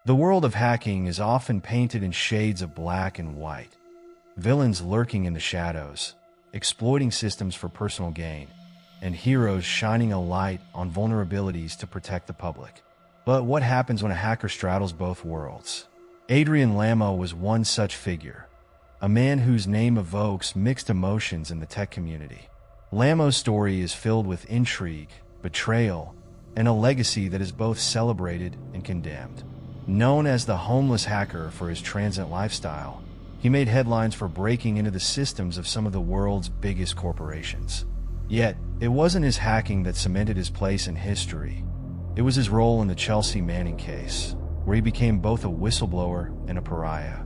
The world of hacking is often painted in shades of black and white. Villains lurking in the shadows, exploiting systems for personal gain, and heroes shining a light on vulnerabilities to protect the public. But what happens when a hacker straddles both worlds? Adrian Lamo was one such figure, a man whose name evokes mixed emotions in the tech community. Lamo's story is filled with intrigue, betrayal, and a legacy that is both celebrated and condemned. Known as the homeless hacker for his transient lifestyle, he made headlines for breaking into the systems of some of the world's biggest corporations. Yet, it wasn't his hacking that cemented his place in history. It was his role in the Chelsea Manning case, where he became both a whistleblower and a pariah.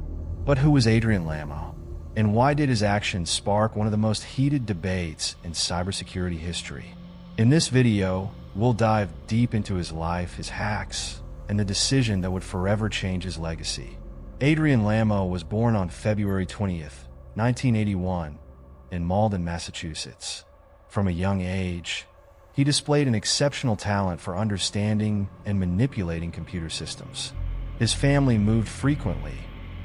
But who was Adrian Lamo? And why did his actions spark one of the most heated debates in cybersecurity history? In this video, we'll dive deep into his life, his hacks, and the decision that would forever change his legacy. Adrian Lamo was born on February 20th, 1981, in Malden, Massachusetts. From a young age, he displayed an exceptional talent for understanding and manipulating computer systems. His family moved frequently,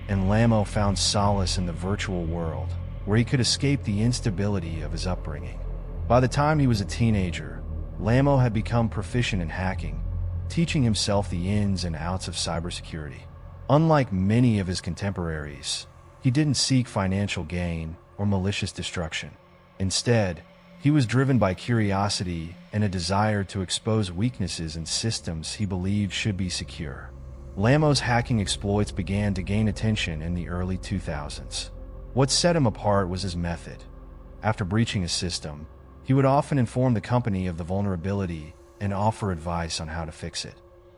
and Lamo found solace in the virtual world, where he could escape the instability of his upbringing. By the time he was a teenager, Lamo had become proficient in hacking, teaching himself the ins and outs of cybersecurity. Unlike many of his contemporaries, he didn't seek financial gain or malicious destruction. Instead, he was driven by curiosity and a desire to expose weaknesses in systems he believed should be secure. Lamo's hacking exploits began to gain attention in the early 2000s. What set him apart was his method. After breaching a system, he would often inform the company of the vulnerability and offer advice on how to fix it.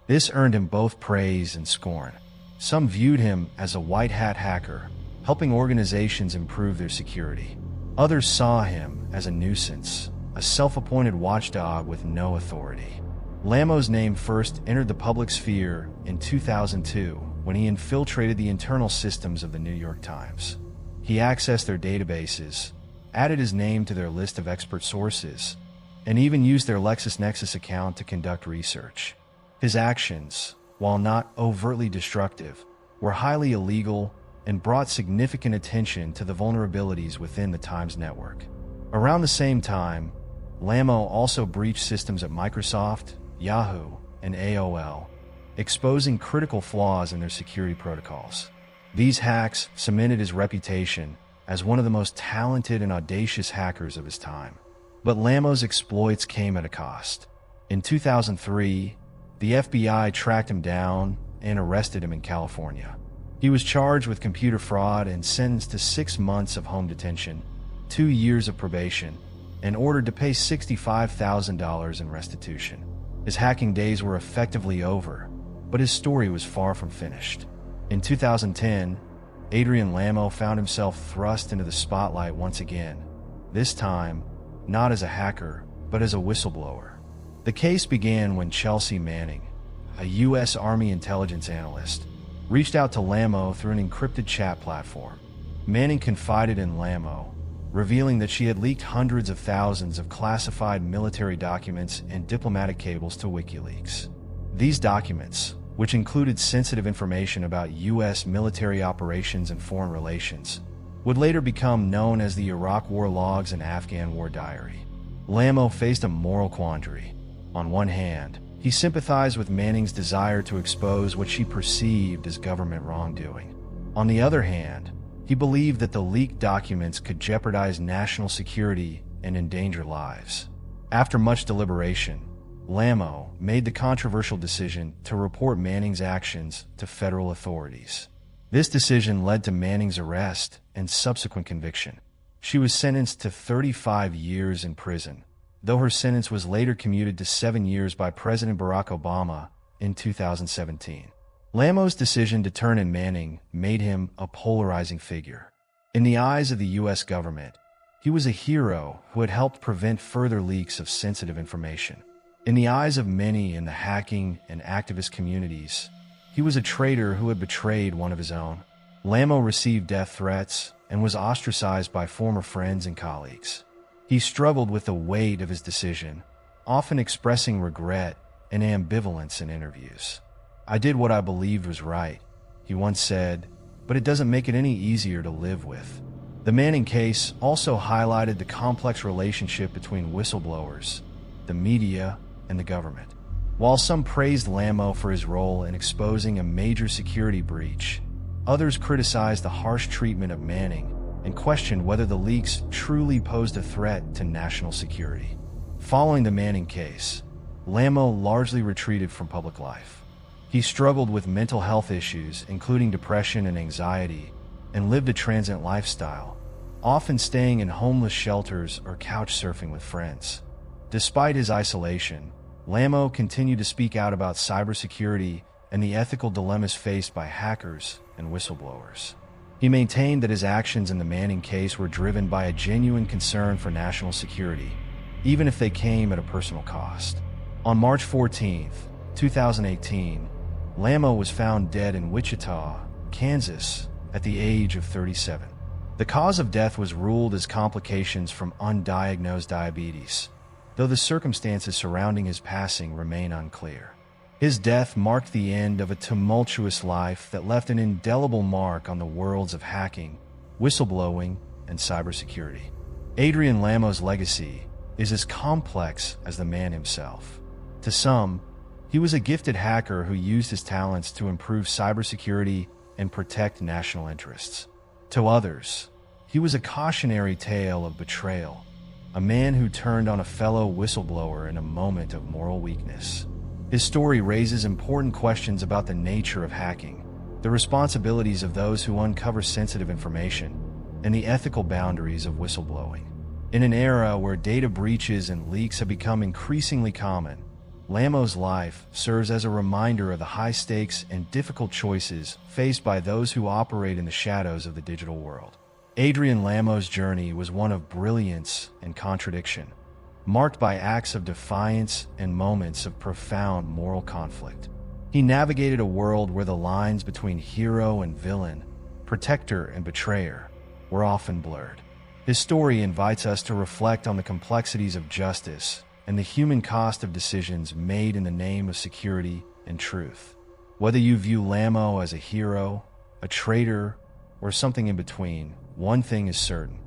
This earned him both praise and scorn. Some viewed him as a white-hat hacker, helping organizations improve their security. Others saw him as a nuisance, a self-appointed watchdog with no authority. Lamo's name first entered the public sphere in 2002 when he infiltrated the internal systems of the New York Times. He accessed their databases, added his name to their list of expert sources, and even used their LexisNexis account to conduct research. His actions, while not overtly destructive, were highly illegal and brought significant attention to the vulnerabilities within the Times network. Around the same time, Lamo also breached systems at Microsoft, Yahoo, and AOL, exposing critical flaws in their security protocols. These hacks cemented his reputation as one of the most talented and audacious hackers of his time. But Lamo's exploits came at a cost. In 2003, the FBI tracked him down and arrested him in California. He was charged with computer fraud and sentenced to 6 months of home detention, 2 years of probation, and ordered to pay $65,000 in restitution. His hacking days were effectively over, but his story was far from finished. In 2010, Adrian Lamo found himself thrust into the spotlight once again, this time not as a hacker, but as a whistleblower. The case began when Chelsea Manning, a U.S. Army intelligence analyst, reached out to Lamo through an encrypted chat platform. Manning confided in Lamo, revealing that she had leaked hundreds of thousands of classified military documents and diplomatic cables to WikiLeaks. These documents, which included sensitive information about U.S. military operations and foreign relations, would later become known as the Iraq War Logs and Afghan War Diary. Lamo faced a moral quandary. On one hand, he sympathized with Manning's desire to expose what she perceived as government wrongdoing. On the other hand, he believed that the leaked documents could jeopardize national security and endanger lives. After much deliberation, Lamo made the controversial decision to report Manning's actions to federal authorities. This decision led to Manning's arrest and subsequent conviction. She was sentenced to 35 years in prison, though her sentence was later commuted to 7 years by President Barack Obama in 2017. Lamo's decision to turn in Manning made him a polarizing figure. In the eyes of the U.S. government, he was a hero who had helped prevent further leaks of sensitive information. In the eyes of many in the hacking and activist communities, he was a traitor who had betrayed one of his own. Lamo received death threats and was ostracized by former friends and colleagues. He struggled with the weight of his decision, often expressing regret and ambivalence in interviews. "I did what I believed was right," he once said, "but it doesn't make it any easier to live with." The Manning case also highlighted the complex relationship between whistleblowers, the media, and the government. While some praised Lamo for his role in exposing a major security breach, others criticized the harsh treatment of Manning and questioned whether the leaks truly posed a threat to national security. Following the Manning case, Lamo largely retreated from public life. He struggled with mental health issues, including depression and anxiety, and lived a transient lifestyle, often staying in homeless shelters or couch surfing with friends. Despite his isolation, Lamo continued to speak out about cybersecurity and the ethical dilemmas faced by hackers and whistleblowers. He maintained that his actions in the Manning case were driven by a genuine concern for national security, even if they came at a personal cost. On March 14, 2018, Lamo was found dead in Wichita, Kansas, at the age of 37. The cause of death was ruled as complications from undiagnosed diabetes, though the circumstances surrounding his passing remain unclear. His death marked the end of a tumultuous life that left an indelible mark on the worlds of hacking, whistleblowing, and cybersecurity. Adrian Lamo's legacy is as complex as the man himself. To some, he was a gifted hacker who used his talents to improve cybersecurity and protect national interests. To others, he was a cautionary tale of betrayal, a man who turned on a fellow whistleblower in a moment of moral weakness. His story raises important questions about the nature of hacking, the responsibilities of those who uncover sensitive information, and the ethical boundaries of whistleblowing. In an era where data breaches and leaks have become increasingly common, Lamo's life serves as a reminder of the high stakes and difficult choices faced by those who operate in the shadows of the digital world. Adrian Lamo's journey was one of brilliance and contradiction, marked by acts of defiance and moments of profound moral conflict. He navigated a world where the lines between hero and villain, protector and betrayer, were often blurred. His story invites us to reflect on the complexities of justice and the human cost of decisions made in the name of security and truth. Whether you view Lamo as a hero, a traitor, or something in between, one thing is certain.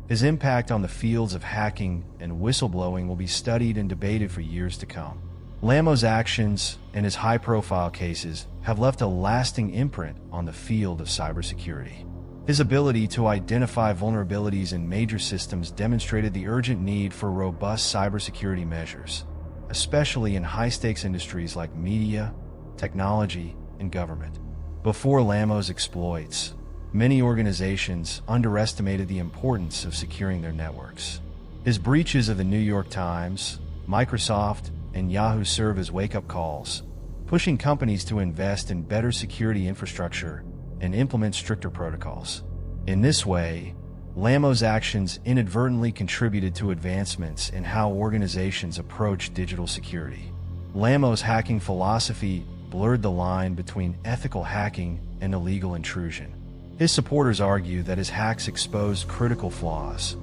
His impact on the fields of hacking and whistleblowing will be studied and debated for years to come. Lamo's actions and his high-profile cases have left a lasting imprint on the field of cybersecurity. His ability to identify vulnerabilities in major systems demonstrated the urgent need for robust cybersecurity measures, especially in high-stakes industries like media, technology, and government. Before Lamo's exploits, many organizations underestimated the importance of securing their networks. His breaches of the New York Times, Microsoft, and Yahoo serve as wake-up calls, pushing companies to invest in better security infrastructure and implement stricter protocols. In this way, Lamo's actions inadvertently contributed to advancements in how organizations approach digital security. Lamo's hacking philosophy blurred the line between ethical hacking and illegal intrusion. His supporters argue that his hacks exposed critical flaws,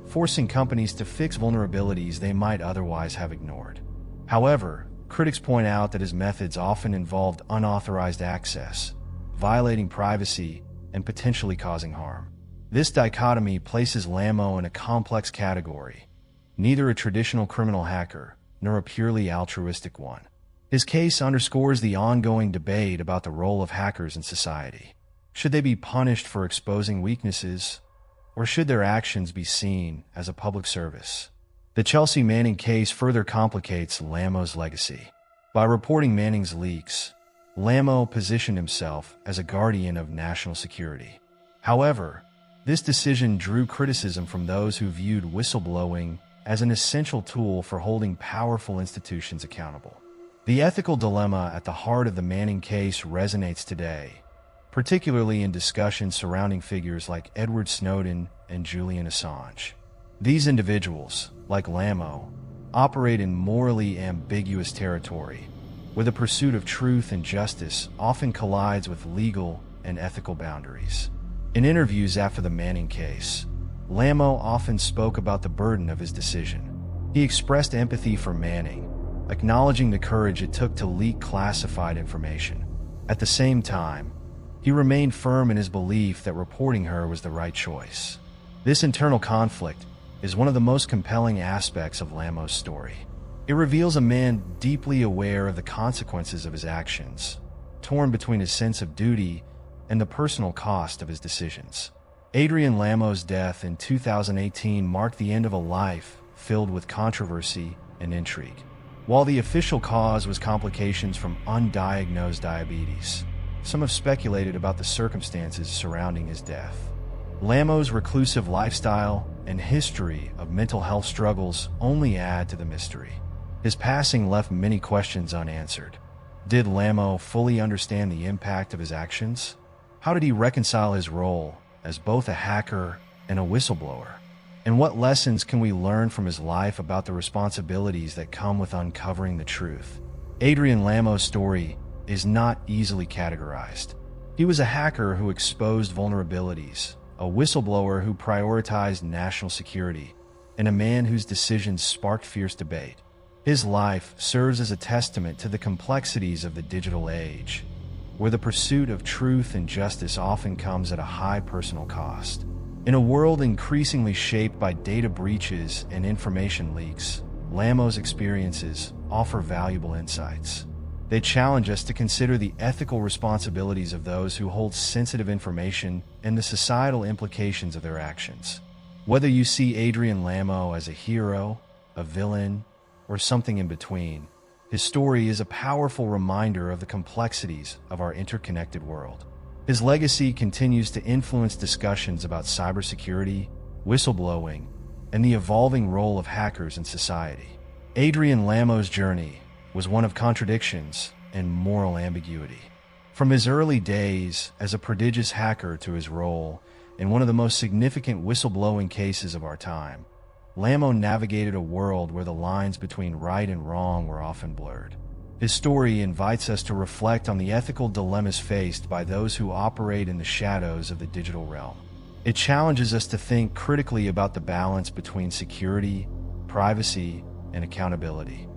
forcing companies to fix vulnerabilities they might otherwise have ignored. However, critics point out that his methods often involved unauthorized access, violating privacy, and potentially causing harm. This dichotomy places Lamo in a complex category, neither a traditional criminal hacker nor a purely altruistic one. His case underscores the ongoing debate about the role of hackers in society. Should they be punished for exposing weaknesses, or should their actions be seen as a public service? The Chelsea Manning case further complicates Lamo's legacy. By reporting Manning's leaks, Lamo positioned himself as a guardian of national security. However, this decision drew criticism from those who viewed whistleblowing as an essential tool for holding powerful institutions accountable. The ethical dilemma at the heart of the Manning case resonates today, particularly in discussions surrounding figures like Edward Snowden and Julian Assange. These individuals, like Lamo, operate in morally ambiguous territory, where the pursuit of truth and justice often collides with legal and ethical boundaries. In interviews after the Manning case, Lamo often spoke about the burden of his decision. He expressed empathy for Manning, acknowledging the courage it took to leak classified information. At the same time, he remained firm in his belief that reporting her was the right choice. This internal conflict is one of the most compelling aspects of Lamo's story. It reveals a man deeply aware of the consequences of his actions, torn between his sense of duty and the personal cost of his decisions. Adrian Lamo's death in 2018 marked the end of a life filled with controversy and intrigue. While the official cause was complications from undiagnosed diabetes, some have speculated about the circumstances surrounding his death. Lamo's reclusive lifestyle and history of mental health struggles only add to the mystery. His passing left many questions unanswered. Did Lamo fully understand the impact of his actions? How did he reconcile his role as both a hacker and a whistleblower? And what lessons can we learn from his life about the responsibilities that come with uncovering the truth? Adrian Lamo's story is not easily categorized. He was a hacker who exposed vulnerabilities, a whistleblower who prioritized national security, and a man whose decisions sparked fierce debate. His life serves as a testament to the complexities of the digital age, where the pursuit of truth and justice often comes at a high personal cost. In a world increasingly shaped by data breaches and information leaks, Lamo's experiences offer valuable insights. They challenge us to consider the ethical responsibilities of those who hold sensitive information and the societal implications of their actions. Whether you see Adrian Lamo as a hero, a villain, or something in between, his story is a powerful reminder of the complexities of our interconnected world. His legacy continues to influence discussions about cybersecurity, whistleblowing, and the evolving role of hackers in society. Adrian Lamo's journey was one of contradictions and moral ambiguity. From his early days as a prodigious hacker to his role in one of the most significant whistleblowing cases of our time, Lamo navigated a world where the lines between right and wrong were often blurred. His story invites us to reflect on the ethical dilemmas faced by those who operate in the shadows of the digital realm. It challenges us to think critically about the balance between security, privacy, and accountability.